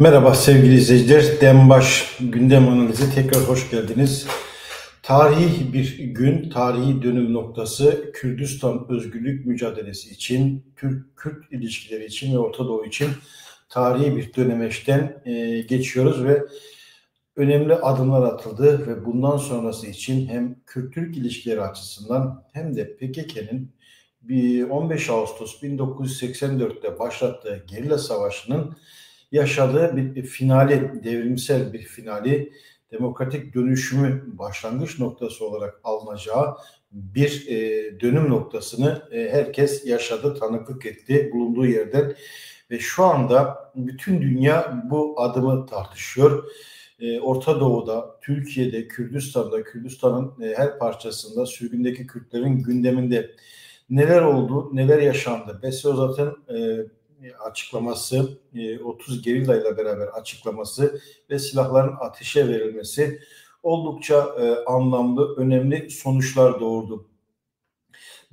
Merhaba sevgili izleyiciler. Dembaş gündem analizi tekrar hoş geldiniz. Tarihi bir gün, tarihi dönüm noktası Kürdistan özgürlük mücadelesi için, Türk-Kürt ilişkileri için ve Orta Doğu için tarihi bir dönemeçten geçiyoruz ve önemli adımlar atıldı ve bundan sonrası için hem Kürt-Türk ilişkileri açısından hem de PKK'nın 15 Ağustos 1984'te başlattığı gerilla savaşının yaşadığı bir finali, devrimsel bir finali, demokratik dönüşümü başlangıç noktası olarak alınacağı bir dönüm noktasını herkes yaşadı, tanıklık etti bulunduğu yerden ve şu anda bütün dünya bu adımı tartışıyor. Orta Doğu'da, Türkiye'de, Kürdistan'da, Kürdistan'ın her parçasında sürgündeki Kürtlerin gündeminde neler oldu, neler yaşandı? Besi Ozat'ın açıklaması, 30 gerilla ile beraber açıklaması ve silahların ateşe verilmesi oldukça anlamlı, önemli sonuçlar doğurdu.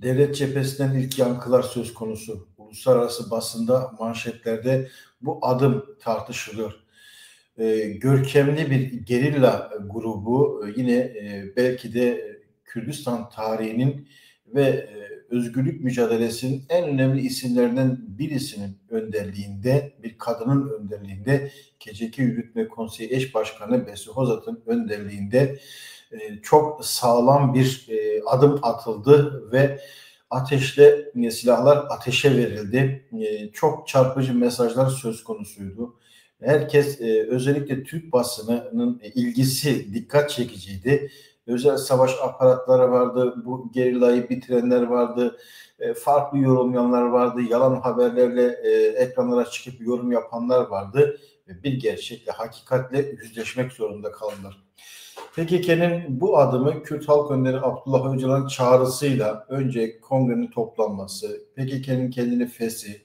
Devlet cephesinden ilk yankılar söz konusu. Uluslararası basında, manşetlerde bu adım tartışılıyor. Görkemli bir gerilla grubu yine belki de Kürdistan tarihinin ve özgürlük mücadelesinin en önemli isimlerinden birisinin önderliğinde, bir kadının önderliğinde, KCK Yürütme Konseyi Eş Başkanı Besi Hozat'ın önderliğinde çok sağlam bir adım atıldı ve silahlar ateşe verildi. Çok çarpıcı mesajlar söz konusuydu. Herkes özellikle Türk basınının ilgisi dikkat çekiciydi. Özel savaş aparatları vardı, bu gerillayı bitirenler vardı, farklı yorumlayanlar vardı, yalan haberlerle ekranlara çıkıp yorum yapanlar vardı ve bir gerçekle, hakikatle yüzleşmek zorunda kaldılar. PKK'nın bu adımı Kürt Halk Önderi Abdullah Öcalan'ın çağrısıyla önce kongrenin toplanması, PKK'nın kendini feshi,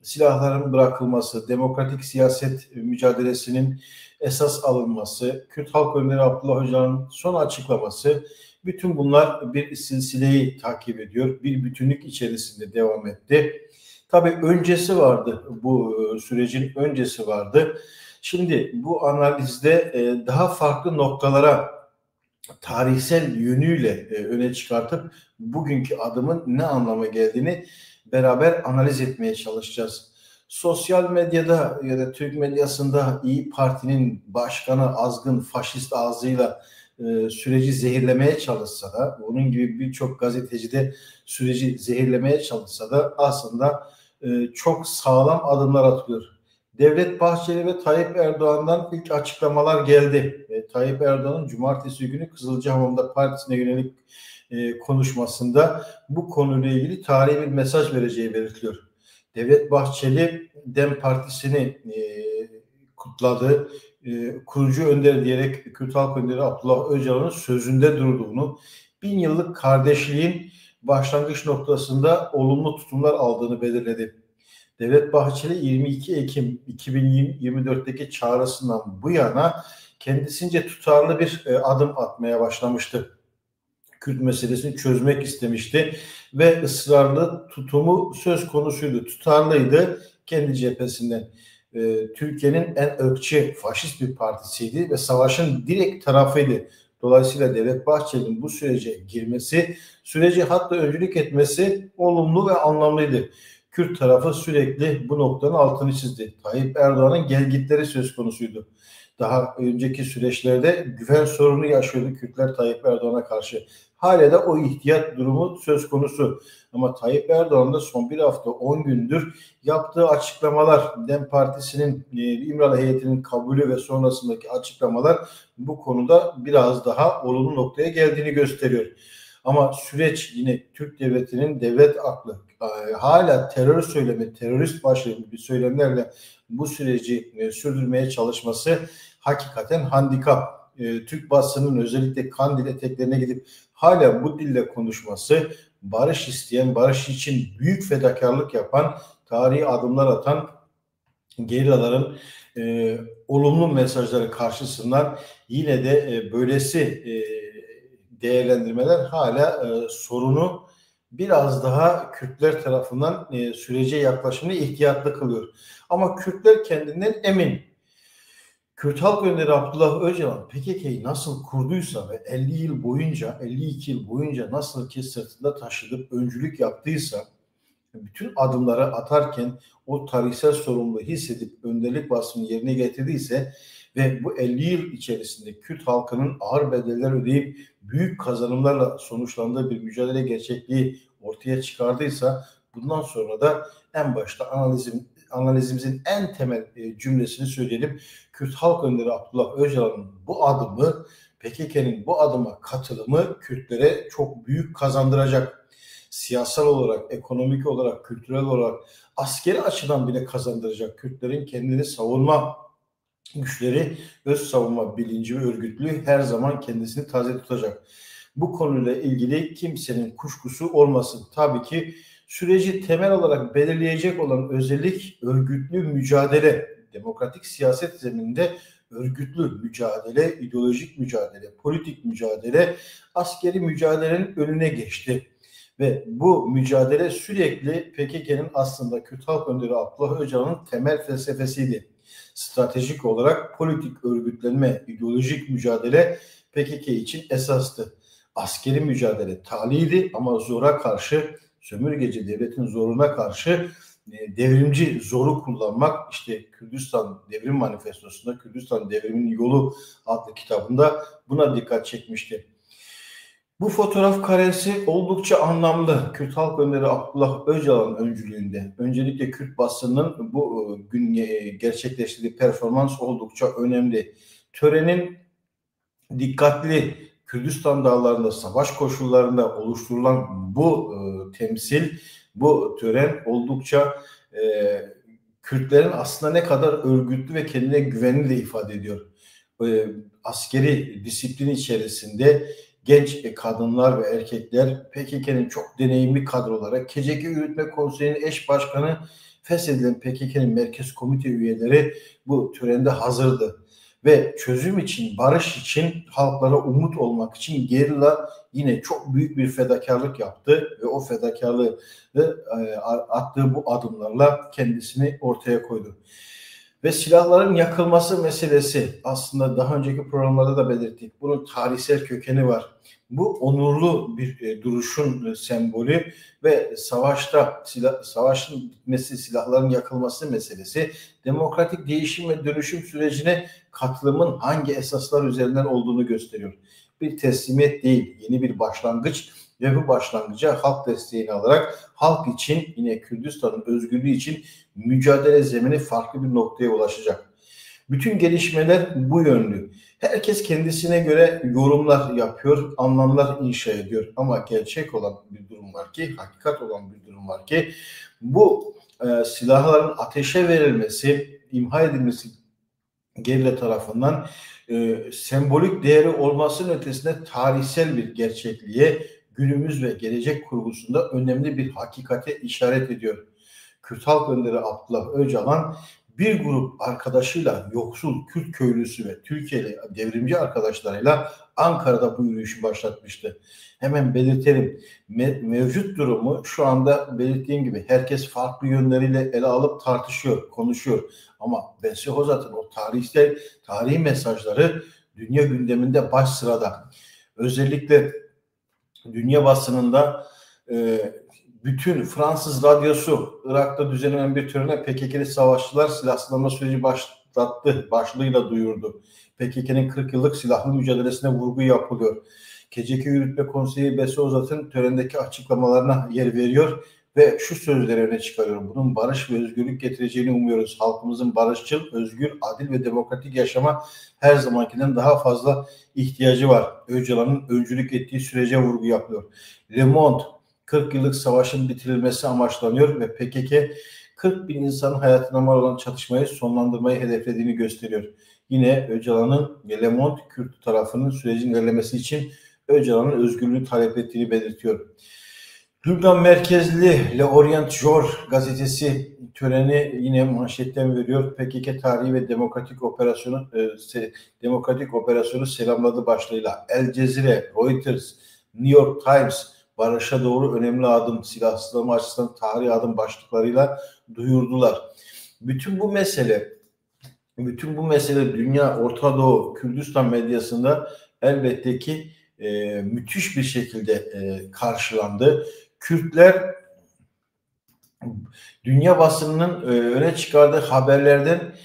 silahların bırakılması, demokratik siyaset mücadelesinin esas alınması, Kürt Halk Önderi Abdullah Öcalan'ın son açıklaması, bütün bunlar bir silsileyi takip ediyor. Bir bütünlük içerisinde devam etti. Tabii öncesi vardı, bu sürecin öncesi vardı. Şimdi bu analizde daha farklı noktalara tarihsel yönüyle öne çıkartıp bugünkü adımın ne anlama geldiğini beraber analiz etmeye çalışacağız. Sosyal medyada ya da Türk medyasında İyi Parti'nin başkanı azgın faşist ağzıyla süreci zehirlemeye çalışsa da, onun gibi birçok gazeteci de süreci zehirlemeye çalışsa da aslında çok sağlam adımlar atılıyor. Devlet Bahçeli ve Tayyip Erdoğan'dan ilk açıklamalar geldi. Tayyip Erdoğan'ın cumartesi günü Kızılcahamam'da partisine yönelik konuşmasında bu konuyla ilgili tarihi bir mesaj vereceği belirtiliyor. Devlet Bahçeli DEM Partisi'ni kutladı. Kurucu önder diyerek Kürt Halk Önderi Abdullah Öcalan'ın sözünde durduğunu, 1000 yıllık kardeşliğin başlangıç noktasında olumlu tutumlar aldığını belirledi. Devlet Bahçeli 22 Ekim 2024'teki çağrısından bu yana kendisince tutarlı bir adım atmaya başlamıştı. Kürt meselesini çözmek istemişti ve ısrarlı tutumu söz konusuydu. Tutarlıydı kendi cephesinden. Türkiye'nin en ırkçı, faşist bir partisiydi ve savaşın direkt tarafıydı. Dolayısıyla Devlet Bahçeli'nin bu sürece girmesi, süreci hatta öncülük etmesi olumlu ve anlamlıydı. Kürt tarafı sürekli bu noktanın altını çizdi. Tayyip Erdoğan'ın gelgitleri söz konusuydu. Daha önceki süreçlerde güven sorunu yaşıyordu Kürtler Tayyip Erdoğan'a karşı. Hala da o ihtiyat durumu söz konusu. Ama Tayyip Erdoğan da son bir hafta 10 gündür yaptığı açıklamalar, DEM Partisi'nin İmralı heyetinin kabulü ve sonrasındaki açıklamalar bu konuda biraz daha olumlu noktaya geldiğini gösteriyor. Ama süreç yine Türk devletinin devlet aklı hala terör söylemi, terörist başlıklı bir söylemlerle bu süreci sürdürmeye çalışması hakikaten handikap. Türk basının özellikle Kandil eteklerine gidip hala bu dille konuşması, barış isteyen, barış için büyük fedakarlık yapan, tarihi adımlar atan gerillaların olumlu mesajları karşısından yine de böylesi değerlendirmeler hala sorunu biraz daha Kürtler tarafından sürece yaklaşımını ihtiyatlı kılıyor. Ama Kürtler kendinden emin. Kürt Halk Önderi Abdullah Öcalan PKK'yı nasıl kurduysa ve 50 yıl boyunca, 52 yıl boyunca nasıl ki sırtında taşıdıp öncülük yaptıysa, bütün adımları atarken o tarihsel sorumluluğu hissedip önderlik vasfını yerine getirdiyse ve bu 50 yıl içerisinde Kürt halkının ağır bedeller ödeyip büyük kazanımlarla sonuçlandığı bir mücadele gerçekliği ortaya çıkardıysa, bundan sonra da en başta analizimizin en temel cümlesini söyleyelim. Kürt Halk Önderi Abdullah Öcalan'ın bu adımı, PKK'nın bu adıma katılımı Kürtlere çok büyük kazandıracak. Siyasal olarak, ekonomik olarak, kültürel olarak, askeri açıdan bile kazandıracak. Kürtlerin kendini savunma güçleri, öz savunma bilinci ve örgütlüğü her zaman kendisini taze tutacak. Bu konuyla ilgili kimsenin kuşkusu olmasın. Tabii ki süreci temel olarak belirleyecek olan özellik örgütlü mücadele, demokratik siyaset zemininde örgütlü mücadele, ideolojik mücadele, politik mücadele, askeri mücadelenin önüne geçti. Ve bu mücadele sürekli PKK'nın aslında Kürt Halk Önderi Abdullah Öcalan'ın temel felsefesiydi. Stratejik olarak politik örgütlenme, ideolojik mücadele PKK için esastı. Askeri mücadele talihdi ama zora karşı, sömürgeci devletin zoruna karşı devrimci zoru kullanmak, işte Kürdistan Devrim Manifestosu'nda, Kürdistan Devriminin Yolu adlı kitabında buna dikkat çekmişti. Bu fotoğraf karesi oldukça anlamlı. Kürt Halk Önderi Abdullah Öcalan öncülüğünde. Öncelikle Kürt basınının bu gün gerçekleştirdiği performans oldukça önemli. Törenin dikkatli Kürdistan dağlarında savaş koşullarında oluşturulan bu temsil, bu tören oldukça Kürtlerin aslında ne kadar örgütlü ve kendine güvenli de ifade ediyor. Askeri disiplin içerisinde genç kadınlar ve erkekler, PKK'nın çok deneyimli kadrolara, KCK Yürütme Konseyi'nin eş başkanı, feshedilen PKK'nın merkez komite üyeleri bu törende hazırdı. Ve çözüm için, barış için, halklara umut olmak için gerilla yine çok büyük bir fedakarlık yaptı ve o fedakarlığı attığı bu adımlarla kendisini ortaya koydu. Ve silahların yakılması meselesi, aslında daha önceki programlarda da belirttik. Bunun tarihsel kökeni var. Bu onurlu bir duruşun sembolü ve savaşın bitmesi, silahların yakılması meselesi, demokratik değişim ve dönüşüm sürecine katılımın hangi esaslar üzerinden olduğunu gösteriyor. Bir teslimiyet değil, yeni bir başlangıç ve bu başlangıca halk desteğini alarak halk için, yine Kürdistan'ın özgürlüğü için mücadele zemini farklı bir noktaya ulaşacak. Bütün gelişmeler bu yönlü. Herkes kendisine göre yorumlar yapıyor, anlamlar inşa ediyor. Ama gerçek olan bir durum var ki, hakikat olan bir durum var ki, bu silahların ateşe verilmesi, imha edilmesi gerilla tarafından sembolik değeri olmasının ötesinde tarihsel bir gerçekliğe, günümüz ve gelecek kurgusunda önemli bir hakikate işaret ediyor. Kürt Halk Önderi Abdullah Öcalan bir grup arkadaşıyla, yoksul Kürt köylüsü ve Türkiye'li devrimci arkadaşlarıyla Ankara'da bu yürüyüşü başlatmıştı. Hemen belirtelim, mevcut durumu şu anda belirttiğim gibi herkes farklı yönleriyle ele alıp tartışıyor, konuşuyor. Ama Besri Hozat'ın o tarihi mesajları dünya gündeminde baş sırada. Özellikle dünya basınında bütün Fransız radyosu Irak'ta düzenlenen bir törene PKK'li savaşçılar silahsızlanma süreci başlattı başlığıyla duyurdu. PKK'nın 40 yıllık silahlı mücadelesine vurgu yapılıyor. KCK Yürütme Konseyi Besri Hozat'ın törendeki açıklamalarına yer veriyor ve şu sözleri öne çıkarıyor. Bunun barış ve özgürlük getireceğini umuyoruz. Halkımızın barışçıl, özgür, adil ve demokratik yaşama her zamankinden daha fazla ihtiyacı var. Öcalan'ın öncülük ettiği sürece vurgu yapıyor. Le Monde, 40 yıllık savaşın bitirilmesi amaçlanıyor ve PKK 40 bin insanın hayatına mal olan çatışmayı sonlandırmayı hedeflediğini gösteriyor. Yine Öcalan'ın Le Monde Kürt tarafının sürecin ilerlemesi için Öcalan'ın özgürlüğünü talep ettiğini belirtiyor. Lübnan merkezli Le Orient Jour gazetesi töreni yine manşetten veriyor. PKK tarihi ve demokratik operasyonu selamladı başlığıyla. El Cezire, Reuters, New York Times barışa doğru önemli adım, silahsızlama açısından tarihi adım başlıklarıyla duyurdular. Bütün bu mesele bütün bu mesele dünya, Orta Doğu, Kürdistan medyasında elbette ki müthiş bir şekilde karşılandı. Kürtler dünya basınının öne çıkardığı haberlerden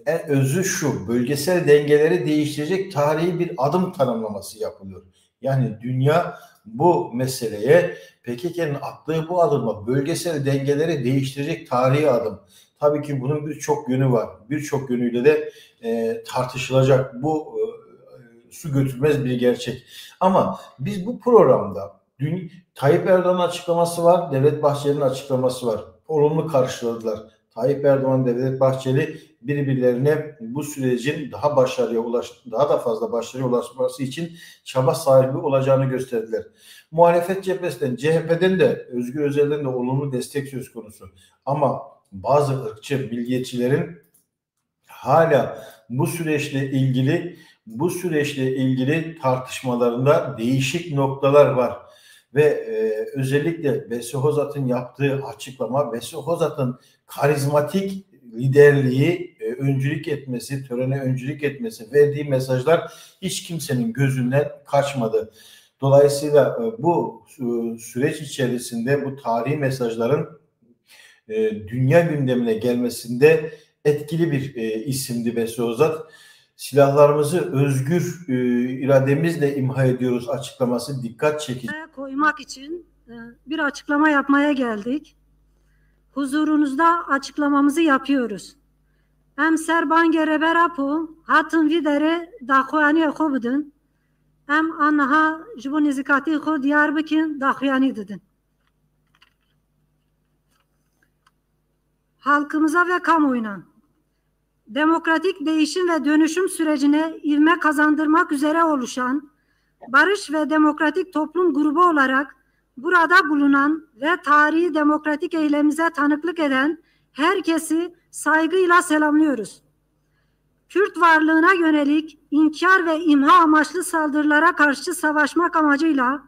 en özü şu: bölgesel dengeleri değiştirecek tarihi bir adım tanımlaması yapılıyor. Yani dünya bu meseleye, PKK'nın attığı bu adımla bölgesel dengeleri değiştirecek tarihi adım. Tabii ki bunun birçok yönü var. Birçok yönüyle de tartışılacak. Bu su götürmez bir gerçek. Ama biz bu programda Tayyip Erdoğan'ın açıklaması var, Devlet Bahçeli'nin açıklaması var. Olumlu karşıladılar. Tayyip Erdoğan, Devlet Bahçeli birbirlerine bu sürecin daha da fazla başarıya ulaşması için çaba sahibi olacağını gösterdiler. Muhalefet cephesinden, CHP'den de, Özgür Özel'den de olumlu destek söz konusu. Ama bazı ırkçı milliyetçilerin hala bu süreçle ilgili tartışmalarında değişik noktalar var. Ve özellikle Besi Hozat'ın yaptığı açıklama, Besi Hozat'ın karizmatik liderliği, öncülük etmesi, törene öncülük etmesi, verdiği mesajlar hiç kimsenin gözünden kaçmadı. Dolayısıyla bu süreç içerisinde bu tarihi mesajların dünya gündemine gelmesinde etkili bir isimdi Besi Hozat. Silahlarımızı özgür irademizle imha ediyoruz açıklaması dikkat çekici. Koymak için bir açıklama yapmaya geldik. Huzurunuzda açıklamamızı yapıyoruz. Em serbangere berapu hatın videre daxuyani xo bidin. Em anha jibo nizikati xo Diyarbakır daxuyani didin. Halkımıza ve kamuoyuna demokratik değişim ve dönüşüm sürecine ivme kazandırmak üzere oluşan Barış ve Demokratik Toplum grubu olarak burada bulunan ve tarihi demokratik eylemimize tanıklık eden herkesi saygıyla selamlıyoruz. Kürt varlığına yönelik inkar ve imha amaçlı saldırılara karşı savaşmak amacıyla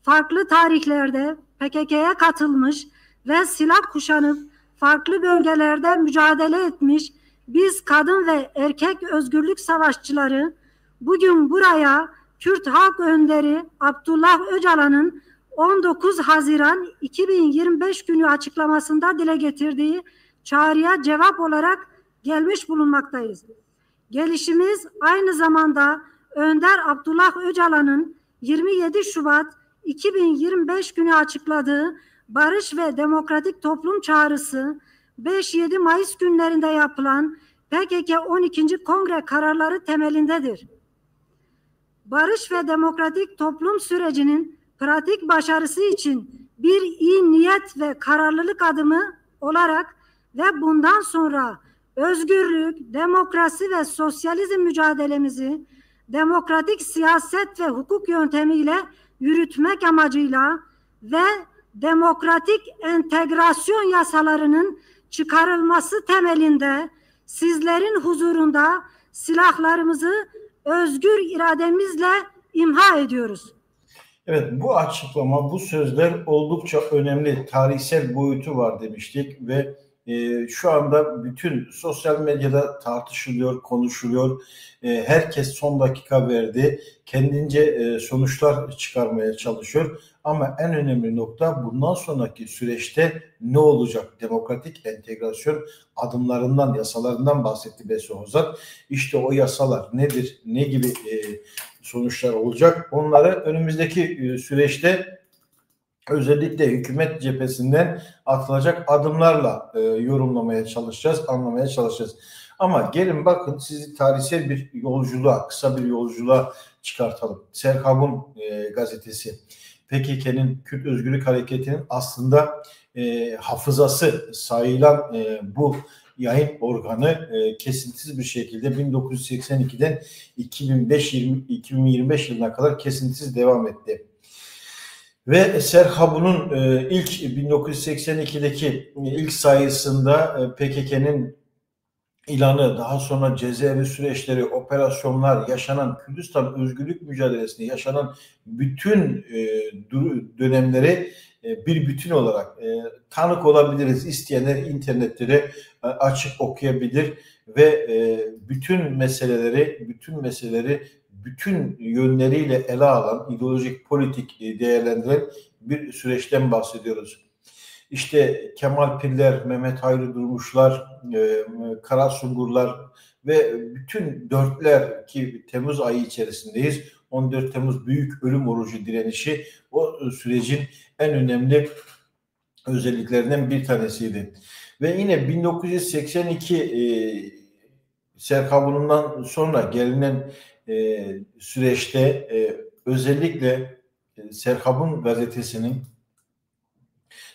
farklı tarihlerde PKK'ya katılmış ve silah kuşanıp farklı bölgelerde mücadele etmiş biz kadın ve erkek özgürlük savaşçıları bugün buraya Kürt Halk Önderi Abdullah Öcalan'ın 19 Haziran 2025 günü açıklamasında dile getirdiği çağrıya cevap olarak gelmiş bulunmaktayız. Gelişimiz aynı zamanda Önder Abdullah Öcalan'ın 27 Şubat 2025 günü açıkladığı Barış ve Demokratik Toplum çağrısı 5-7 Mayıs günlerinde yapılan PKK 12. Kongre kararları temelindedir. Barış ve demokratik toplum sürecinin pratik başarısı için bir iyi niyet ve kararlılık adımı olarak ve bundan sonra özgürlük, demokrasi ve sosyalizm mücadelemizi demokratik siyaset ve hukuk yöntemiyle yürütmek amacıyla ve demokratik entegrasyon yasalarının çıkarılması temelinde sizlerin huzurunda silahlarımızı özgür irademizle imha ediyoruz. Evet, bu açıklama, bu sözler oldukça önemli, tarihsel boyutu var demiştik ve şu anda bütün sosyal medyada tartışılıyor, konuşuluyor. Herkes son dakika verdi, kendince sonuçlar çıkarmaya çalışıyor. Ama en önemli nokta bundan sonraki süreçte ne olacak? Demokratik entegrasyon adımlarından, yasalarından bahsetti Besi Hozat. İşte o yasalar nedir, ne gibi sonuçlar olacak? Onları önümüzdeki süreçte özellikle hükümet cephesinden atılacak adımlarla yorumlamaya çalışacağız, anlamaya çalışacağız. Ama gelin bakın sizi tarihsel bir yolculuğa, kısa bir yolculuğa çıkartalım. Serhab'ın gazetesi, PKK'nın, Kürt Özgürlük Hareketi'nin aslında hafızası sayılan bu yayın organı kesintisiz bir şekilde 1982'den 2025 yılına kadar kesintisiz devam etti. Ve Serhab'ın ilk 1982'deki ilk sayısında PKK'nın ilanı, daha sonra cezaevi süreçleri, operasyonlar, yaşanan Kürdistan özgürlük mücadelesinde yaşanan bütün dönemleri bir bütün olarak tanık olabiliriz. İsteyenler internette açıp okuyabilir ve bütün meseleleri bütün yönleriyle ele alan, ideolojik, politik değerlendiren bir süreçten bahsediyoruz. İşte Kemal Pirler, Mehmet Hayri Durmuşlar, Kara Sungurlar ve bütün dörtler ki Temmuz ayı içerisindeyiz. 14 Temmuz Büyük Ölüm Orucu direnişi o sürecin en önemli özelliklerinden bir tanesiydi. Ve yine 1982 Serkabun'dan sonra gelinen süreçte özellikle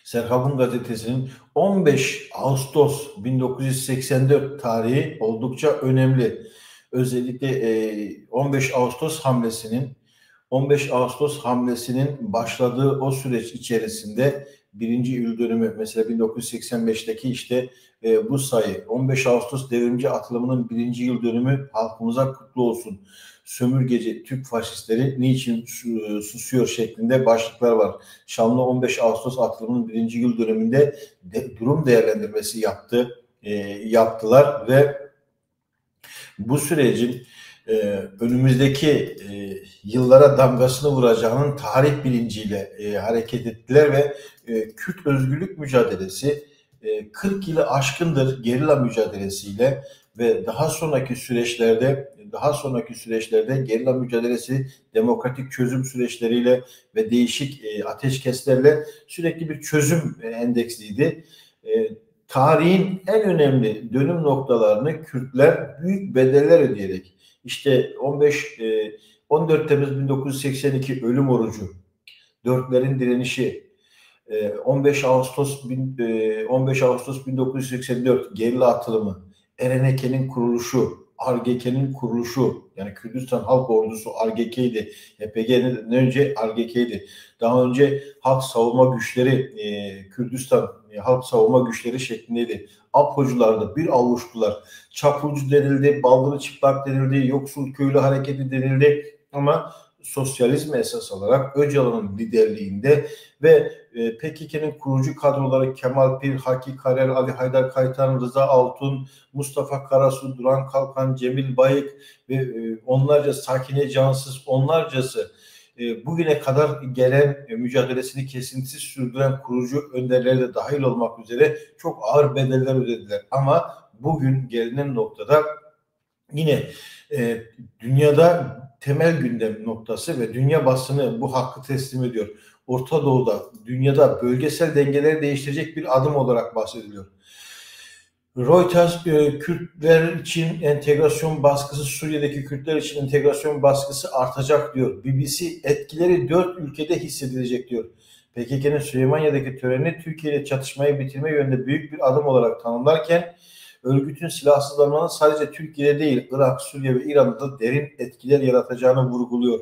Serkabun gazetesinin 15 Ağustos 1984 tarihi oldukça önemli. Özellikle 15 Ağustos hamlesinin başladığı o süreç içerisinde birinci yıl dönümü mesela 1985'teki işte bu sayı 15 Ağustos devrimci atılımının birinci yıl dönümü halkımıza kutlu olsun. Sömürgeci Türk faşistleri niçin susuyor şeklinde başlıklar var. Şanlı 15 Ağustos atılımının birinci yıl dönümünde durum değerlendirmesi yaptılar ve bu sürecin önümüzdeki yıllara damgasını vuracağının tarih bilinciyle hareket ettiler ve Kürt özgürlük mücadelesi 40 yılı aşkındır gerilla mücadelesiyle ve daha sonraki süreçlerde gerilla mücadelesi demokratik çözüm süreçleriyle ve değişik ateşkeslerle sürekli bir çözüm endeksliydi. Tarihin en önemli dönüm noktalarını Kürtler büyük bedeller ödeyerek işte 14 Temmuz 1982 ölüm orucu, Dörtlerin direnişi, 15 Ağustos 1984 gerilla atılımı, Ereneke'nin kuruluşu, RGK'nin kuruluşu, yani Kürdistan Halk Ordusu RGK'ydi. HPG'den önce RGK'ydi. Daha önce Halk Savunma Güçleri, Kürdistan Halk Savunma Güçleri şeklindeydi. Apoculardı, bir avuçtular. Çapulcu denildi, baldırı çıplak denildi, yoksul köylü hareketi denildi. Ama sosyalizme esas alarak Öcalan'ın liderliğinde ve PKK'nın kurucu kadroları Kemal Pir, Haki Karer, Ali Haydar Kaytan, Rıza Altun, Mustafa Karasu, Duran Kalkan, Cemil Bayık ve onlarca Sakine Cansız, onlarcası bugüne kadar gelen mücadelesini kesintisiz sürdüren kurucu önderleri de dahil olmak üzere çok ağır bedeller ödediler. Ama bugün gelinen noktada yine dünyada temel gündem noktası ve dünya basını bu hakkı teslim ediyor. Orta Doğu'da, dünyada bölgesel dengeleri değiştirecek bir adım olarak bahsediliyor. Reuters, Kürtler için entegrasyon baskısı, Suriye'deki Kürtler için entegrasyon baskısı artacak diyor. BBC, etkileri 4 ülkede hissedilecek diyor. PKK'nın Süleymaniye'deki töreni Türkiye ile çatışmayı bitirme yönünde büyük bir adım olarak tanımlarken, örgütün silahsızlanmanın sadece Türkiye'de değil, Irak, Suriye ve İran'da da derin etkiler yaratacağını vurguluyor.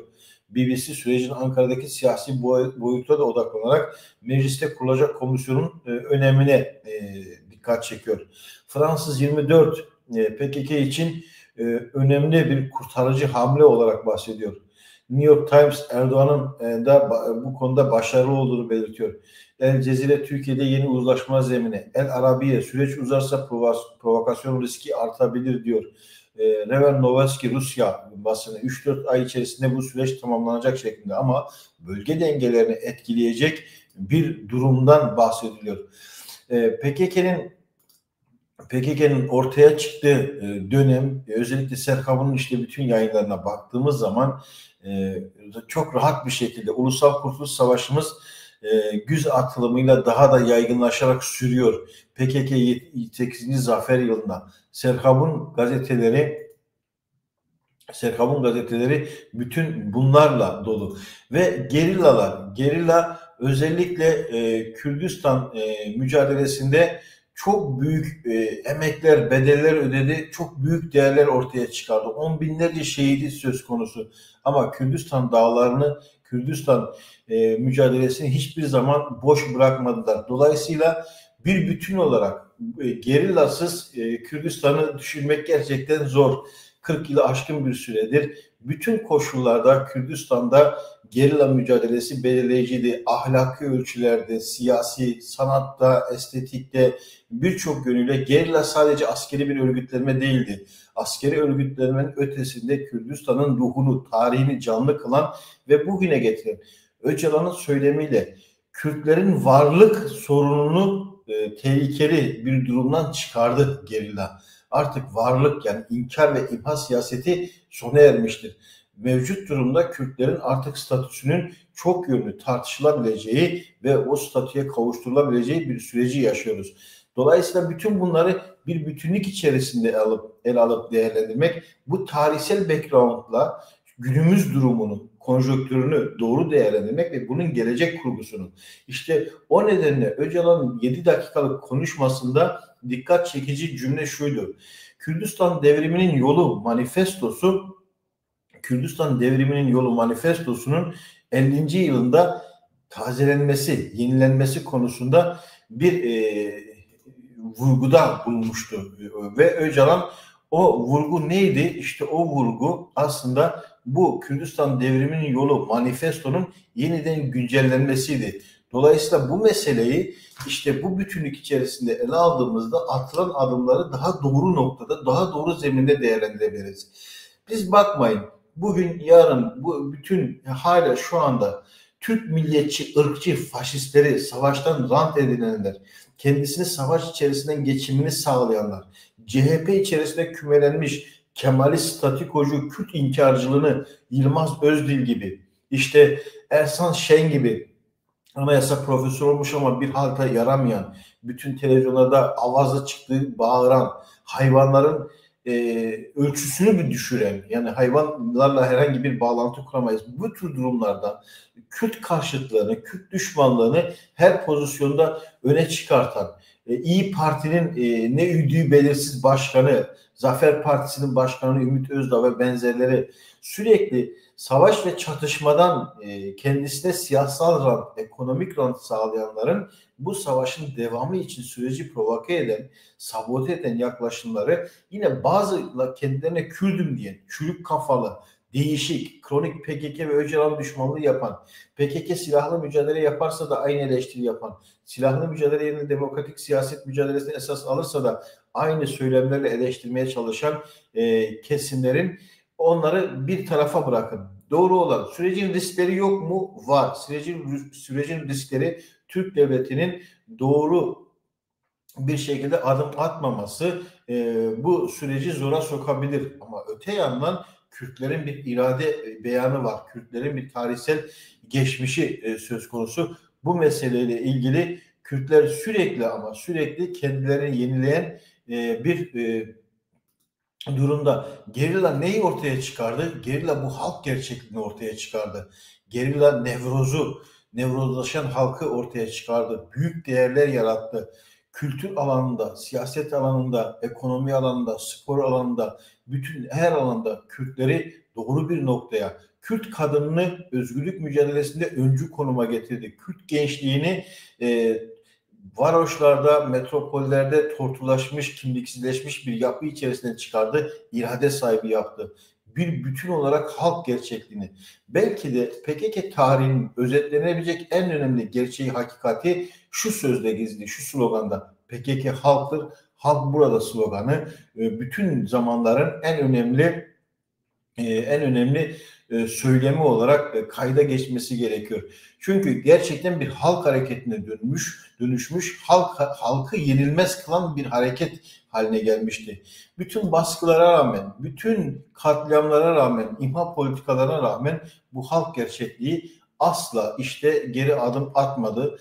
BBC sürecin Ankara'daki siyasi boyuta da odaklanarak mecliste kurulacak komisyonun önemine dikkat çekiyor. Fransız 24 PKK için önemli bir kurtarıcı hamle olarak bahsediyor. New York Times Erdoğan'ın da bu konuda başarılı olduğunu belirtiyor. El Cezire Türkiye'de yeni uzlaşma zemini. El Arabiye süreç uzarsa provokasyon riski artabilir diyor. Reven Novosti Rusya basını 3-4 ay içerisinde bu süreç tamamlanacak şeklinde ama bölge dengelerini etkileyecek bir durumdan bahsediliyor. PKK'nın ortaya çıktığı dönem özellikle Serkabun'un işte bütün yayınlarına baktığımız zaman çok rahat bir şekilde Ulusal Kurtuluş Savaşımız güz atılımıyla daha da yaygınlaşarak sürüyor. PKK 8. Zafer yılında Serkabun gazeteleri bütün bunlarla dolu ve gerilla özellikle Kürdistan mücadelesinde çok büyük emekler, bedeller ödedi, çok büyük değerler ortaya çıkardı. On binlerce şehidi söz konusu. Ama Kürdistan dağlarını, Kürdistan mücadelesini hiçbir zaman boş bırakmadılar. Dolayısıyla bir bütün olarak gerillasız Kürdistan'ı düşünmek gerçekten zor. 40 yılı aşkın bir süredir bütün koşullarda Kürdistan'da gerilla mücadelesi belirleyiciydi. Ahlaki ölçülerde, siyasi, sanatta, estetikte birçok yönüyle gerilla sadece askeri bir örgütlenme değildi. Askeri örgütlenmenin ötesinde Kürdistan'ın ruhunu, tarihini canlı kılan ve bugüne getiren Öcalan'ın söylemiyle Kürtlerin varlık sorununu tehlikeli bir durumdan çıkardı gerilla. Artık varlık, yani inkar ve imha siyaseti sona ermiştir. Mevcut durumda Kürtlerin artık statüsünün çok yönlü tartışılabileceği ve o statüye kavuşturulabileceği bir süreci yaşıyoruz. Dolayısıyla bütün bunları bir bütünlük içerisinde ele alıp değerlendirmek, bu tarihsel background'la günümüz durumunu, konjonktürünü doğru değerlendirmek ve bunun gelecek kurgusunu. İşte o nedenle Öcalan'ın 7 dakikalık konuşmasında dikkat çekici cümle şuydu: Kürdistan devriminin yolu manifestosu, Kürdistan devriminin yolu manifestosunun 50. yılında tazelenmesi, yenilenmesi konusunda bir vurguda bulunmuştu. Ve Öcalan, o vurgu neydi? İşte o vurgu aslında bu Kürdistan devriminin yolu manifestonun yeniden güncellenmesiydi. Dolayısıyla bu meseleyi işte bu bütünlük içerisinde ele aldığımızda atılan adımları daha doğru noktada, daha doğru zeminde değerlendirebiliriz. Biz bakmayın, bugün, yarın bu bütün hala şu anda Türk milliyetçi, ırkçı, faşistleri, savaştan rant edinenler, kendisini savaş içerisinden geçimini sağlayanlar, CHP içerisinde kümelenmiş Kemalist statikocu, Kürt inkarcılığını Yılmaz Özdil gibi, işte Ersan Şen gibi anayasa profesörü olmuş ama bir halta yaramayan, bütün televizyonlarda avazı çıktığı bağıran, hayvanların ölçüsünü bir düşüren, yani hayvanlarla herhangi bir bağlantı kuramayız. Bu tür durumlarda Kürt karşıtlığını, Kürt düşmanlığını her pozisyonda öne çıkartan, İyi Parti'nin ne üdüğü belirsiz başkanı, Zafer Partisi'nin başkanı Ümit Özdağ ve benzerleri sürekli savaş ve çatışmadan kendisine siyasal rant, ekonomik rant sağlayanların bu savaşın devamı için süreci provoke eden, sabote eden yaklaşımları, yine bazı kendilerine Kürdüm diyen, çürük kafalı, değişik, kronik PKK ve Öcalan düşmanlığı yapan, PKK silahlı mücadele yaparsa da aynı eleştiri yapan, silahlı mücadele yerine demokratik siyaset mücadelesini esas alırsa da aynı söylemlerle eleştirmeye çalışan kesimlerin, onları bir tarafa bırakın. Doğru olan, sürecin riskleri yok mu? Var. Sürecin riskleri Türk devletinin doğru bir şekilde adım atmaması bu süreci zora sokabilir. Ama öte yandan Kürtlerin bir irade beyanı var. Kürtlerin bir tarihsel geçmişi söz konusu. Bu meseleyle ilgili Kürtler sürekli kendilerini yenileyen bir durumda. Gerilla neyi ortaya çıkardı? Gerilla bu halk gerçekliğini ortaya çıkardı. Gerilla nevrozlaşan halkı ortaya çıkardı. Büyük değerler yarattı. Kültür alanında, siyaset alanında, ekonomi alanında, spor alanında, bütün her alanda Kürtleri doğru bir noktaya, Kürt kadınını özgürlük mücadelesinde öncü konuma getirdi. Kürt gençliğini varoşlarda, metropollerde tortulaşmış, kimliksizleşmiş bir yapı içerisinden çıkardı, irade sahibi yaptı. Bir bütün olarak halk gerçekliğini, belki de PKK tarihinin özetlenebilecek en önemli gerçeği, hakikati şu sözde gizli, şu sloganda: PKK halktır, halk burada sloganı bütün zamanların en önemli söylemi olarak kayda geçmesi gerekiyor. Çünkü gerçekten bir halk hareketine dönüşmüş, halkı yenilmez kılan bir hareket haline gelmişti. Bütün baskılara rağmen, bütün katliamlara rağmen, imha politikalarına rağmen bu halk gerçekliği asla işte geri adım atmadı.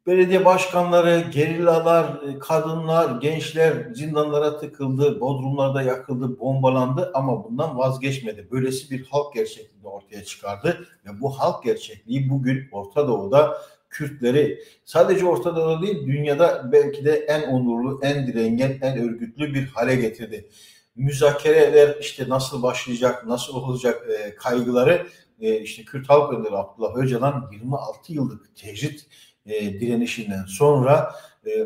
Belediye başkanları, gerillalar, kadınlar, gençler zindanlara tıkıldı, bodrumlarda yakıldı, bombalandı ama bundan vazgeçmedi. Böylesi bir halk gerçekliğini ortaya çıkardı ve bu halk gerçekliği bugün Orta Doğu'da Kürtleri, sadece Orta Doğu'da değil, dünyada belki de en onurlu, en direngen, en örgütlü bir hale getirdi. Müzakereler işte nasıl başlayacak, nasıl olacak kaygıları, işte Kürt Halk Önderi Abdullah Öcalan 26 yıllık tecrit direnişinden sonra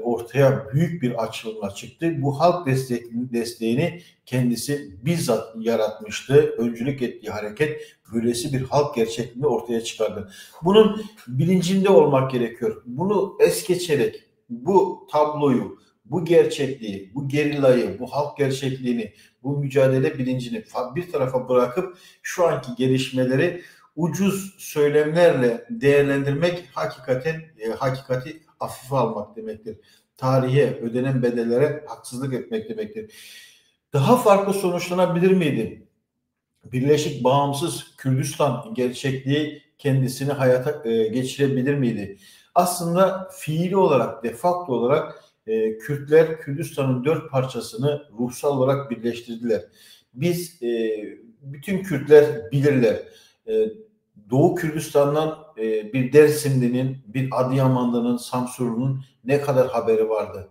ortaya büyük bir açılımla çıktı. Bu halk desteğini kendisi bizzat yaratmıştı. Öncülük ettiği hareket böylesi bir halk gerçekliğini ortaya çıkardı. Bunun bilincinde olmak gerekiyor. Bunu es geçerek bu tabloyu, bu gerçekliği, bu gerillayı, bu halk gerçekliğini, bu mücadele bilincini bir tarafa bırakıp şu anki gelişmeleri ucuz söylemlerle değerlendirmek hakikati hafife almak demektir. Tarihe, ödenen bedellere haksızlık etmek demektir. Daha farklı sonuçlanabilir miydi? Birleşik Bağımsız Kürdistan gerçekliği kendisini hayata geçirebilir miydi? Aslında fiili olarak, de facto olarak Kürtler Kürdistan'ın 4 parçasını ruhsal olarak birleştirdiler. Bütün Kürtler bilirler. Doğu Kürdistan'dan bir Dersimli'nin, bir Adıyamanlı'nın, Samsunlu'nun ne kadar haberi vardı?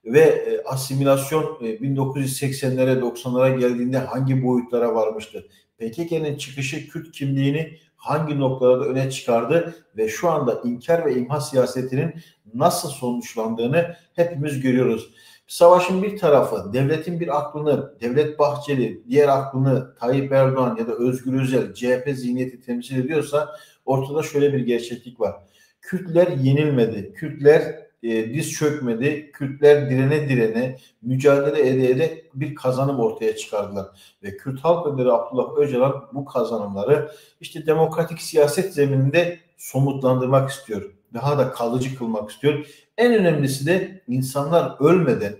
Ve asimilasyon 1980'lere 90'lara geldiğinde hangi boyutlara varmıştı? PKK'nın çıkışı Kürt kimliğini hangi noktalarda öne çıkardı ve şu anda inkar ve imha siyasetinin nasıl sonuçlandığını hepimiz görüyoruz. Savaşın bir tarafı devletin bir aklını, Devlet Bahçeli, diğer aklını Tayyip Erdoğan ya da Özgür Özel, CHP zihniyeti temsil ediyorsa ortada şöyle bir gerçeklik var. Kürtler yenilmedi, Kürtler diz çökmedi, Kürtler direne direne, mücadele ede bir kazanım ortaya çıkardılar. Ve Kürt Halk Önderi Abdullah Öcalan bu kazanımları işte demokratik siyaset zemininde somutlandırmak istiyor. Daha da kalıcı kılmak istiyor. En önemlisi de insanlar ölmeden,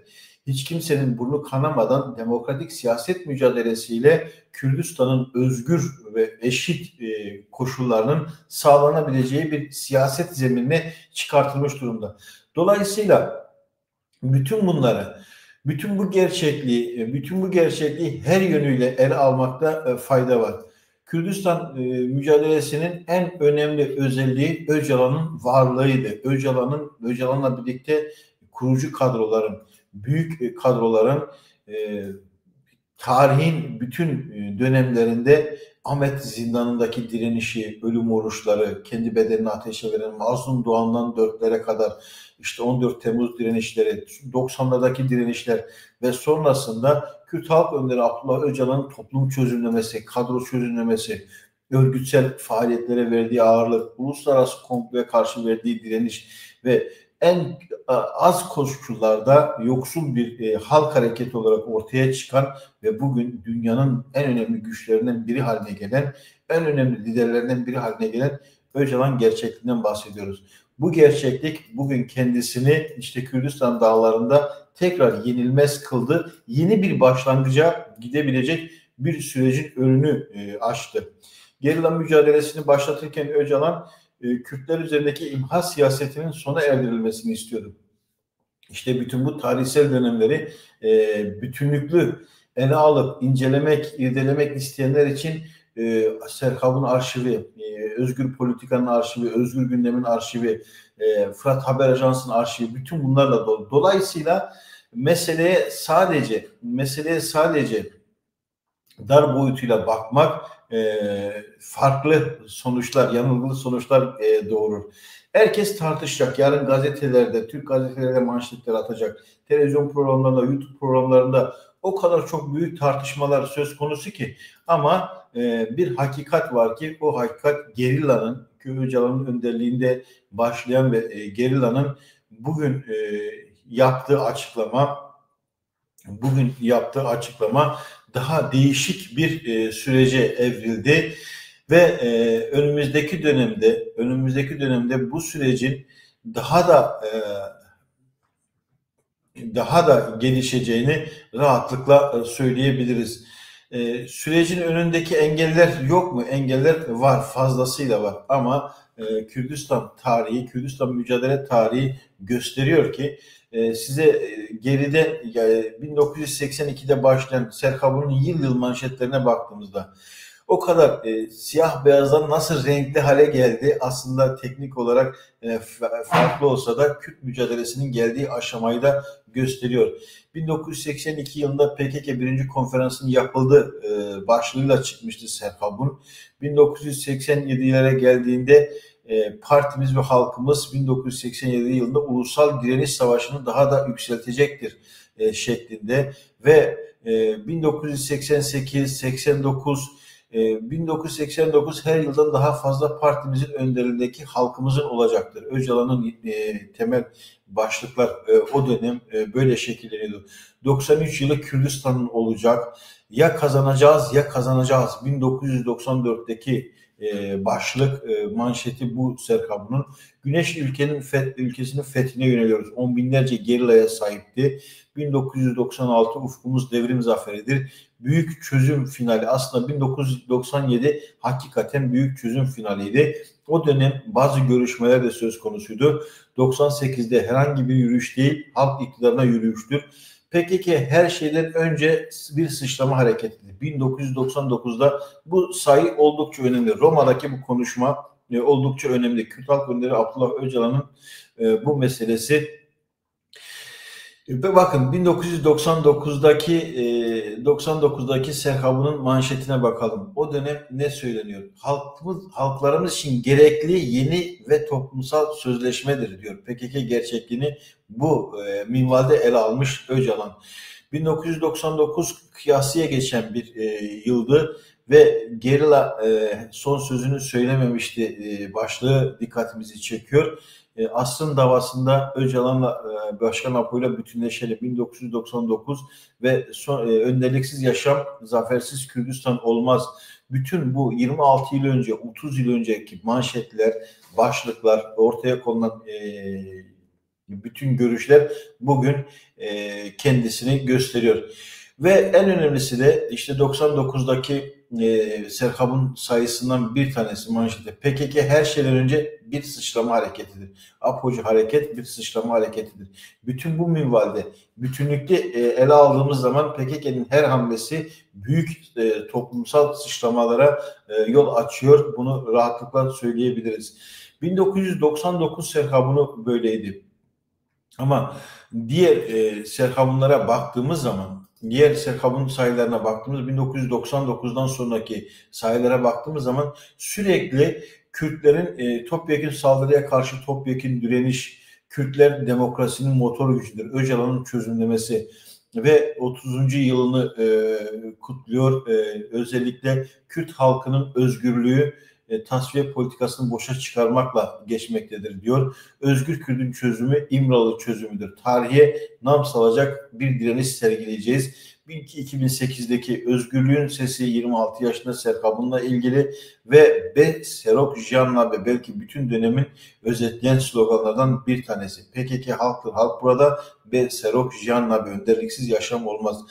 hiç kimsenin burnu kanamadan demokratik siyaset mücadelesiyle Kürdistan'ın özgür ve eşit koşullarının sağlanabileceği bir siyaset zeminine çıkartılmış durumda. Dolayısıyla bütün bunları, bütün bu gerçekliği her yönüyle ele almakta fayda var. Kürdistan mücadelesinin en önemli özelliği Öcalan'ın varlığıydı. Öcalan'la birlikte kurucu kadroların, büyük kadroların tarihin bütün dönemlerinde Ahmet zindanındaki direnişi, ölüm oruçları, kendi bedenini ateşe veren Mazlum Doğan'dan 4'lere kadar işte 14 Temmuz direnişleri, 90'lardaki direnişler ve sonrasında Kürt Halk Önderi Abdullah Öcalan'ın toplum çözümlemesi, kadro çözümlemesi, örgütsel faaliyetlere verdiği ağırlık, uluslararası komploya karşı verdiği direniş ve en az koşullarda yoksul bir halk hareketi olarak ortaya çıkan ve bugün dünyanın en önemli güçlerinden biri haline gelen, en önemli liderlerinden biri haline gelen Öcalan gerçekliğinden bahsediyoruz. Bu gerçeklik bugün kendisini işte Kürdistan dağlarında tekrar yenilmez kıldı. Yeni bir başlangıca gidebilecek bir sürecin önünü açtı. Gerilla mücadelesini başlatırken Öcalan Kürtler üzerindeki imha siyasetinin sona erdirilmesini istiyordu. İşte bütün bu tarihsel dönemleri bütünlüklü ele alıp incelemek, irdelemek isteyenler için Serkav'ın arşivi, Özgür Politika'nın arşivi, Özgür Gündem'in arşivi, Fırat Haber Ajansı'nın arşivi, bütün bunlarla dolu. Dolayısıyla meseleye sadece dar boyutuyla bakmak farklı sonuçlar, yanılgılı sonuçlar doğurur. Herkes tartışacak. Yarın gazetelerde, Türk gazetelerinde manşetler atacak. Televizyon programlarında, YouTube programlarında o kadar çok büyük tartışmalar söz konusu ki. Ama bir hakikat var ki o hakikat gerillanın, Öcalan'ın önderliğinde başlayan ve gerillanın bugün yaptığı açıklama daha değişik bir sürece evrildi ve önümüzdeki dönemde bu sürecin daha da gelişeceğini rahatlıkla söyleyebiliriz. Sürecin önündeki engeller yok mu? Engeller var, fazlasıyla var. Ama Kürdistan mücadele tarihi gösteriyor ki size geride 1982'de başlayan Serkav'ın yıl manşetlerine baktığımızda o kadar siyah beyazdan nasıl renkli hale geldi aslında teknik olarak farklı olsa da Kürt mücadelesinin geldiği aşamayı da gösteriyor. 1982 yılında PKK 1. konferansının yapıldığı başlığıyla çıkmıştı Serkav'ın. 1987'lere geldiğinde partimiz ve halkımız 1987 yılında Ulusal Direniş Savaşı'nı daha da yükseltecektir şeklinde ve 1988, 89, 1989 her yıldan daha fazla partimizin önderindeki halkımızın olacaktır. Öcalan'ın temel başlıklar o dönem böyle şekilleniyordu. 93 yılı Kürdistan'ın olacak. Ya kazanacağız ya kazanacağız. 1994'teki başlık manşeti bu Serkabu'nun. Güneş ülkesinin fethine yöneliyoruz. On binlerce gerilaya sahipti. 1996 ufkumuz devrim zaferidir. Büyük çözüm finali. Aslında 1997 hakikaten büyük çözüm finaliydi. O dönem bazı görüşmeler de söz konusuydu. 98'de herhangi bir yürüyüş değil, halk iktidarına yürüyüştür. PKK her şeyden önce bir sıçrama hareketidir. 1999'da bu sayı oldukça önemli. Roma'daki bu konuşma oldukça önemli. Kürt Halk Önderi Abdullah Öcalan'ın bu meselesi. Ve bakın 1999'daki Serkabu'nun manşetine bakalım. O dönem ne söyleniyor? Halklarımız için gerekli yeni ve toplumsal sözleşmedir diyor. PKK gerçekliğini bu minvalde ele almış Öcalan. 1999 kıyasıya geçen bir yıldı ve gerilla son sözünü söylememişti başlığı dikkatimizi çekiyor. Asrın davasında Öcalan'la Başkan Apo'yla bütünleşelim 1999 ve önderliksiz yaşam, zafersiz Kürdistan olmaz. Bütün bu 26 yıl önce, 30 yıl önceki manşetler, başlıklar, ortaya konulan bütün görüşler bugün kendisini gösteriyor. Ve en önemlisi de işte 99'daki Serkabu'nun sayısından bir tanesi manşeti. PKK her şeyden önce bir sıçrama hareketidir. Apocu hareket bir sıçrama hareketidir. Bütün bu minvalde bütünlükte ele aldığımız zaman PKK'nin her hamlesi büyük toplumsal sıçramalara yol açıyor. Bunu rahatlıkla söyleyebiliriz. 1999 Serkabu'nu böyleydi. Ama diğer Serkabunlara baktığımız zaman, diğer Serkabun sayılarına baktığımız 1999'dan sonraki sayılara baktığımız zaman sürekli Kürtlerin topyekün saldırıya karşı topyekün direniş, Kürtler demokrasinin motor gücüdür. Öcalan'ın çözümlemesi ve 30. yılını kutluyor. Özellikle Kürt halkının özgürlüğü tasfiye politikasını boşa çıkarmakla geçmektedir diyor. Özgür Kürt'ün çözümü İmralı çözümüdür. Tarihe nam salacak bir direniş sergileyeceğiz. 2008'deki Özgürlüğün Sesi 26 yaşında Serkabu'nunla ilgili ve Be Serok Janla ve belki bütün dönemin özetleyen sloganlardan bir tanesi. PKK halktır, halk burada. Be Serok Janla ve önderliksiz yaşam olmaz.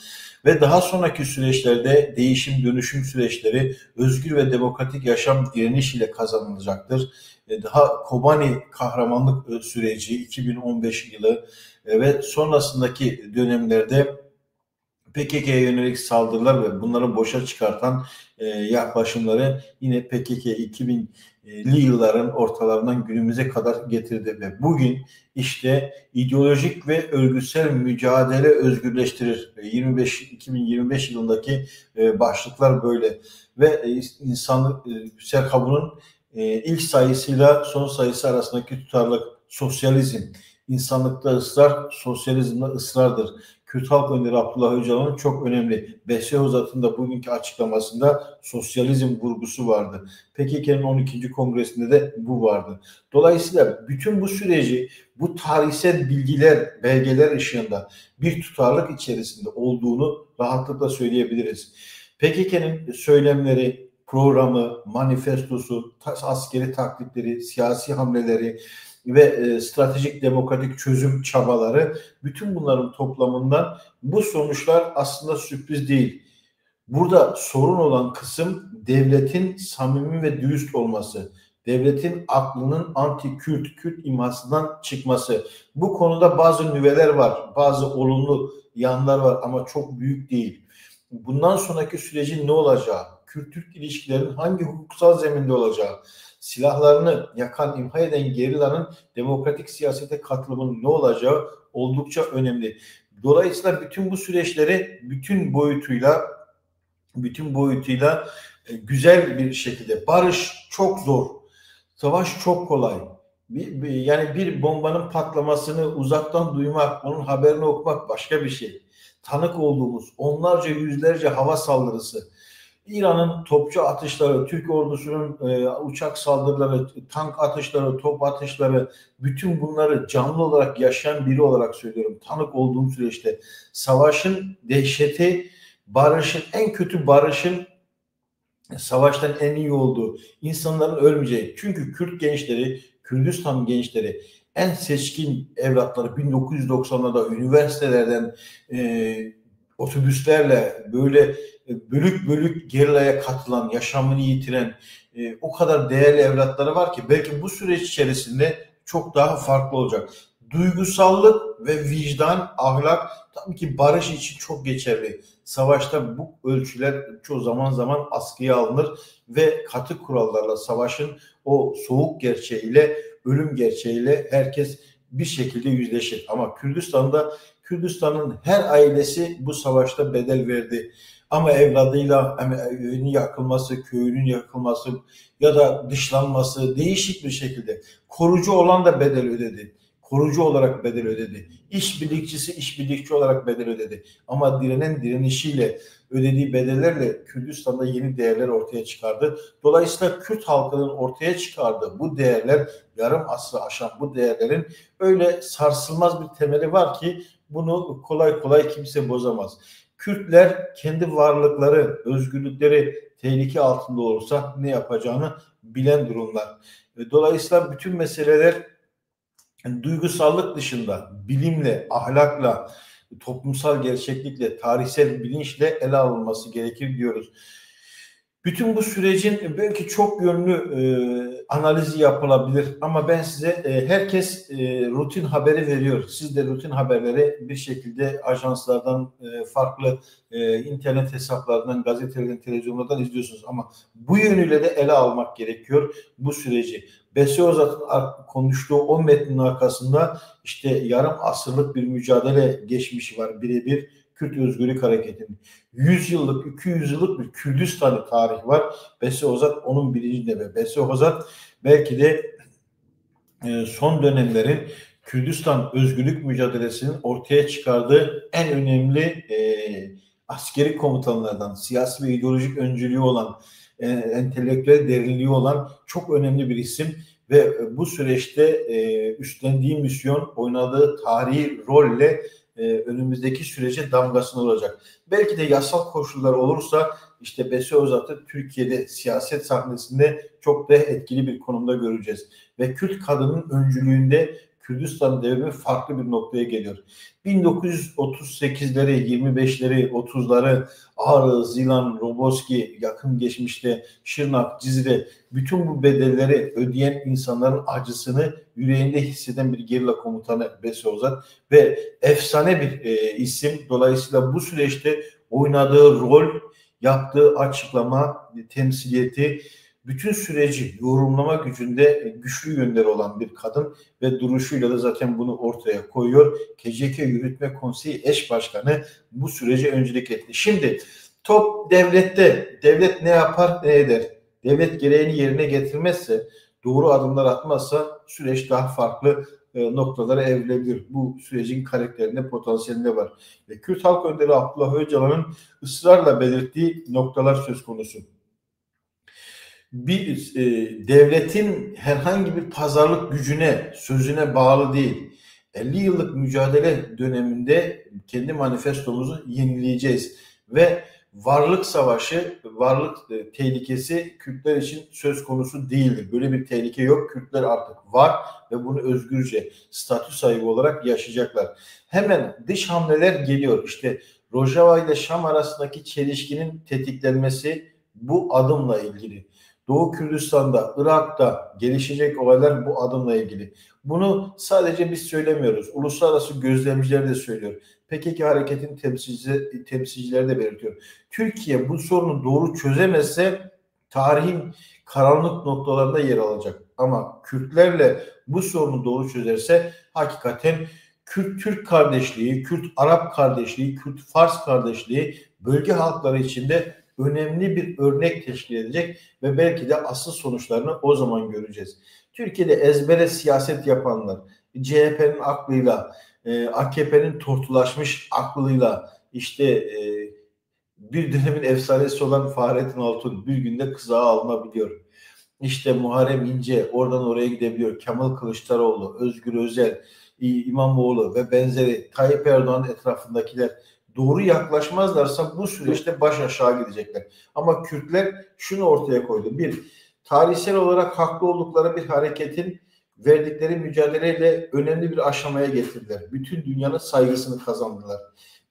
Ve daha sonraki süreçlerde değişim dönüşüm süreçleri özgür ve demokratik yaşam direniş ile kazanılacaktır. Daha Kobani kahramanlık süreci 2015 yılı ve sonrasındaki dönemlerde PKK'ya yönelik saldırılar ve bunları boşa çıkartan yaklaşımları yine PKK 2000'li yılların ortalarından günümüze kadar getirdi ve bugün işte ideolojik ve örgütsel mücadele özgürleştirir. 2025 yılındaki başlıklar böyle ve insanlık Serkabu'nun ilk sayısıyla son sayısı arasındaki tutarlılık sosyalizm, insanlıkta ısrar, sosyalizmde ısrardır. Kürt Halk Önderi Abdullah Öcalan'ın çok önemli. Besyohuzat'ın da bugünkü açıklamasında sosyalizm vurgusu vardı. PKK'nın 12. Kongresinde de bu vardı. Dolayısıyla bütün bu süreci bu tarihsel bilgiler, belgeler ışığında bir tutarlılık içerisinde olduğunu rahatlıkla söyleyebiliriz. PKK'nın söylemleri, programı, manifestosu, askeri taktikleri, siyasi hamleleri ve stratejik demokratik çözüm çabaları bütün bunların toplamından bu sonuçlar aslında sürpriz değil. Burada sorun olan kısım devletin samimi ve dürüst olması. Devletin aklının anti-Kürt, Kürt imhasından çıkması. Bu konuda bazı nüveler var, bazı olumlu yanlar var ama çok büyük değil. Bundan sonraki sürecin ne olacağı, Kürt-Türk ilişkilerin hangi hukuksal zeminde olacağı, silahlarını yakan, imha eden gerillanın demokratik siyasete katılımının ne olacağı oldukça önemli. Dolayısıyla bütün bu süreçleri bütün boyutuyla güzel bir şekilde barış çok zor. Savaş çok kolay. Yani bir bombanın patlamasını uzaktan duymak, onun haberini okumak başka bir şey. Tanık olduğumuz onlarca yüzlerce hava saldırısı, İran'ın topçu atışları, Türk ordusunun uçak saldırıları, tank atışları, top atışları, bütün bunları canlı olarak yaşayan biri olarak söylüyorum. Tanık olduğum süreçte savaşın dehşeti, barışın, en kötü barışın savaştan en iyi olduğu, insanların ölmeyeceği. Çünkü Kürt gençleri, Kürdistan gençleri en seçkin evlatları 1990'larda üniversitelerden otobüslerle böyle bölük bölük gerilaya katılan, yaşamını yitiren o kadar değerli evlatları var ki belki bu süreç içerisinde çok daha farklı olacak. Duygusallık ve vicdan, ahlak tabii ki barış için çok geçerli. Savaşta bu ölçüler çoğu zaman askıya alınır ve katı kurallarla savaşın o soğuk gerçeğiyle, ölüm gerçeğiyle herkes bir şekilde yüzleşir. Ama Kürdistan'ın her ailesi bu savaşta bedel verdi. Ama evladıyla evinin yakılması, köyünün yakılması ya da dışlanması değişik bir şekilde korucu olan da bedel ödedi. Korucu olarak bedel ödedi. İşbirlikçi olarak bedel ödedi. Ama direnen direnişiyle ödediği bedellerle Kürdistan'da yeni değerler ortaya çıkardı. Dolayısıyla Kürt halkının ortaya çıkardığı bu değerler, yarım asrı aşan bu değerlerin öyle sarsılmaz bir temeli var ki bunu kolay kolay kimse bozamaz. Kürtler kendi varlıkları, özgürlükleri tehlike altında olursa ne yapacağını bilen durumlar. Dolayısıyla bütün meseleler duygusallık dışında bilimle, ahlakla, toplumsal gerçeklikle, tarihsel bilinçle ele alınması gerekir diyoruz. Bütün bu sürecin belki çok yönlü analizi yapılabilir ama ben size herkes rutin haberi veriyor. Siz de rutin haberleri bir şekilde ajanslardan, farklı internet hesaplarından, gazetelerden, televizyonlardan izliyorsunuz ama bu yönüyle de ele almak gerekiyor bu süreci. Besi Özat'ın konuştuğu o metnin arkasında işte yarım asırlık bir mücadele geçmişi var birebir. Kürt Özgürlük Hareketi'nin 100 yıllık, 200 yıllık bir Kürdistan'ı tarih var. Besi Özat onun bilincinde ve Besi Özat belki de son dönemlerin Kürdistan özgürlük mücadelesinin ortaya çıkardığı en önemli askeri komutanlardan, siyasi ve ideolojik öncülüğü olan, entelektüel derinliği olan çok önemli bir isim ve bu süreçte üstlendiği misyon, oynadığı tarihi rolle önümüzdeki sürece damgasını olacak. Belki de yasal koşullar olursa işte Besi Özat'ı Türkiye'de siyaset sahnesinde çok da etkili bir konumda göreceğiz. Ve Kürt kadının öncülüğünde Kürdistan devrimi farklı bir noktaya geliyor. 1938'leri, 25'leri, 30'ları Ağrı, Zilan, Roboski, yakın geçmişte Şırnak, Cizre bütün bu bedelleri ödeyen insanların acısını yüreğinde hisseden bir gerilla komutanı Besi Özat ve efsane bir isim. Dolayısıyla bu süreçte oynadığı rol, yaptığı açıklama, temsiliyeti, bütün süreci yorumlama gücünde güçlü yönleri olan bir kadın ve duruşuyla da zaten bunu ortaya koyuyor. KCK Yürütme Konseyi eş başkanı bu sürece öncülük etti. Şimdi top devlette. Devlet ne yapar, ne eder? Devlet gereğini yerine getirmezse, doğru adımlar atmazsa süreç daha farklı noktalara evrilebilir. Bu sürecin karakterinde, potansiyelinde var. Ve Kürt Halk Önderi Abdullah Öcalan'ın ısrarla belirttiği noktalar söz konusu. Bir devletin herhangi bir pazarlık gücüne, sözüne bağlı değil. 50 yıllık mücadele döneminde kendi manifestomuzu yenileyeceğiz ve varlık savaşı, varlık tehlikesi Kürtler için söz konusu değildir. Böyle bir tehlike yok. Kürtler artık var ve bunu özgürce statü sahibi olarak yaşayacaklar. Hemen dış hamleler geliyor. İşte Rojava ile Şam arasındaki çelişkinin tetiklenmesi bu adımla ilgili. Doğu Kürdistan'da, Irak'ta gelişecek olaylar bu adımla ilgili. Bunu sadece biz söylemiyoruz. Uluslararası gözlemciler de söylüyor. PKK hareketin temsilcileri de belirtiyor. Türkiye bu sorunu doğru çözemezse tarihin karanlık noktalarında yer alacak. Ama Kürtlerle bu sorunu doğru çözerse hakikaten Kürt-Türk kardeşliği, Kürt-Arap kardeşliği, Kürt-Fars kardeşliği bölge halkları içinde önemli bir örnek teşkil edecek ve belki de asıl sonuçlarını o zaman göreceğiz. Türkiye'de ezbere siyaset yapanlar, CHP'nin aklıyla, AKP'nin tortulaşmış aklıyla, işte bir dönemin efsanesi olan Fahrettin Altun bir günde kızağa alınabiliyor. İşte Muharrem İnce oradan oraya gidebiliyor. Kemal Kılıçdaroğlu, Özgür Özel, İmamoğlu ve benzeri Tayyip Erdoğan etrafındakiler doğru yaklaşmazlarsa bu süreçte baş aşağı gidecekler. Ama Kürtler şunu ortaya koydu. Bir, tarihsel olarak haklı oldukları bir hareketin verdikleri mücadeleyle önemli bir aşamaya getirdiler. Bütün dünyanın saygısını kazandılar.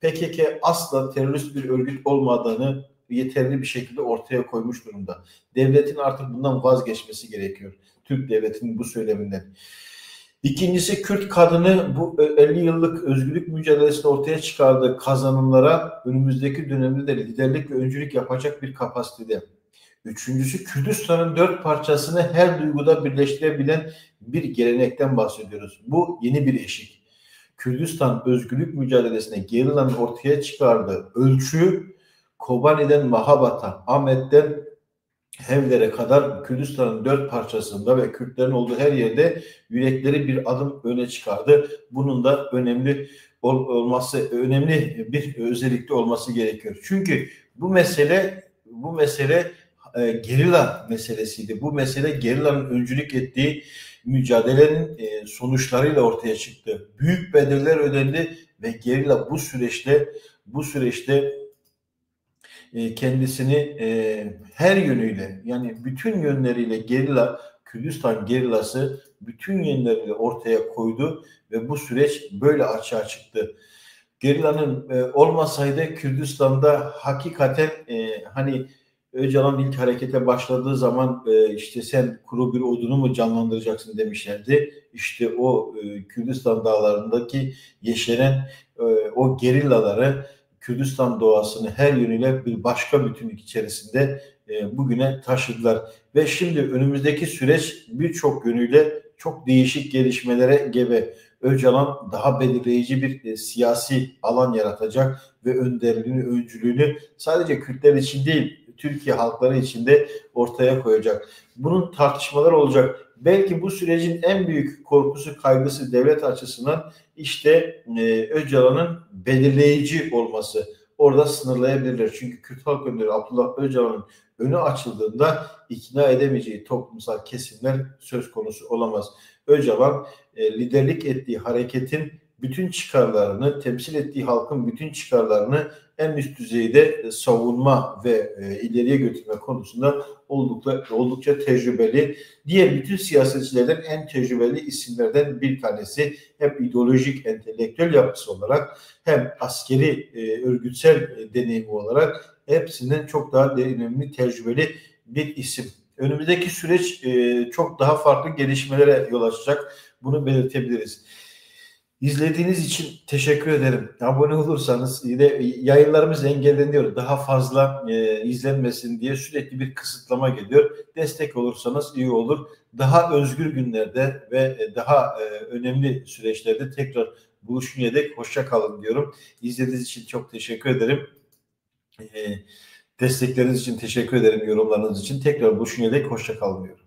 PKK asla terörist bir örgüt olmadığını yeterli bir şekilde ortaya koymuş durumda. Devletin artık bundan vazgeçmesi gerekiyor. Türk devletinin bu söyleminden. İkincisi, Kürt kadını bu 50 yıllık özgürlük mücadelesinde ortaya çıkardığı kazanımlara önümüzdeki dönemde de liderlik ve öncülük yapacak bir kapasitede. Üçüncüsü, Kürdistan'ın 4 parçasını her duyguda birleştirebilen bir gelenekten bahsediyoruz. Bu yeni bir eşik. Kürdistan özgürlük mücadelesine gerillanın ortaya çıkardığı ölçü, Kobani'den Mahabat'a, Ahmet'ten Hevler'e kadar Kürdistan'ın 4 parçasında ve Kürtlerin olduğu her yerde yürekleri bir adım öne çıkardı. Bunun da önemli bir özellikle olması gerekiyor. Çünkü bu mesele gerilla meselesiydi. Bu mesele gerillanın öncülük ettiği mücadelenin sonuçlarıyla ortaya çıktı. Büyük bedeller ödendi ve gerilla bu süreçte kendisini her yönüyle, yani bütün yönleriyle Kürdistan gerillası bütün yönleriyle ortaya koydu ve bu süreç böyle açığa çıktı. Gerillanın olmasaydı Kürdistan'da hakikaten hani Öcalan ilk harekete başladığı zaman işte sen kuru bir odunu mu canlandıracaksın demişlerdi. İşte o Kürdistan dağlarındaki yeşeren o gerillaları, Kürdistan doğasını her yönüyle bir başka bütünlük içerisinde bugüne taşıdılar. Ve şimdi önümüzdeki süreç birçok yönüyle çok değişik gelişmelere gebe. Öcalan daha belirleyici bir siyasi alan yaratacak ve önderliğini, öncülüğünü sadece Kürtler için değil, Türkiye halkları için de ortaya koyacak. Bunun tartışmaları olacak. Belki bu sürecin en büyük korkusu, kaygısı devlet açısından işte Öcalan'ın belirleyici olması. Orada sınırlayabilirler. Çünkü Kürt Halk Önderi Abdullah Öcalan'ın önü açıldığında ikna edemeyeceği toplumsal kesimler söz konusu olamaz. Öcalan liderlik ettiği hareketin bütün çıkarlarını, temsil ettiği halkın bütün çıkarlarını en üst düzeyde savunma ve ileriye götürme konusunda oldukça tecrübeli. Diğer bütün siyasetçilerden en tecrübeli isimlerden bir tanesi. Hem ideolojik, entelektüel yapısı olarak hem askeri, örgütsel deneyimi olarak hepsinden çok daha önemli, tecrübeli bir isim. Önümüzdeki süreç çok daha farklı gelişmelere yol açacak. Bunu belirtebiliriz. İzlediğiniz için teşekkür ederim. Abone olursanız yine yayınlarımız engelleniyor. Daha fazla izlenmesin diye sürekli bir kısıtlama geliyor. Destek olursanız iyi olur. Daha özgür günlerde ve daha önemli süreçlerde tekrar buluşuncaya dek hoşça kalın diyorum. İzlediğiniz için çok teşekkür ederim. Destekleriniz için teşekkür ederim, yorumlarınız için. Tekrar buluşuncaya dek hoşça kalın diyorum.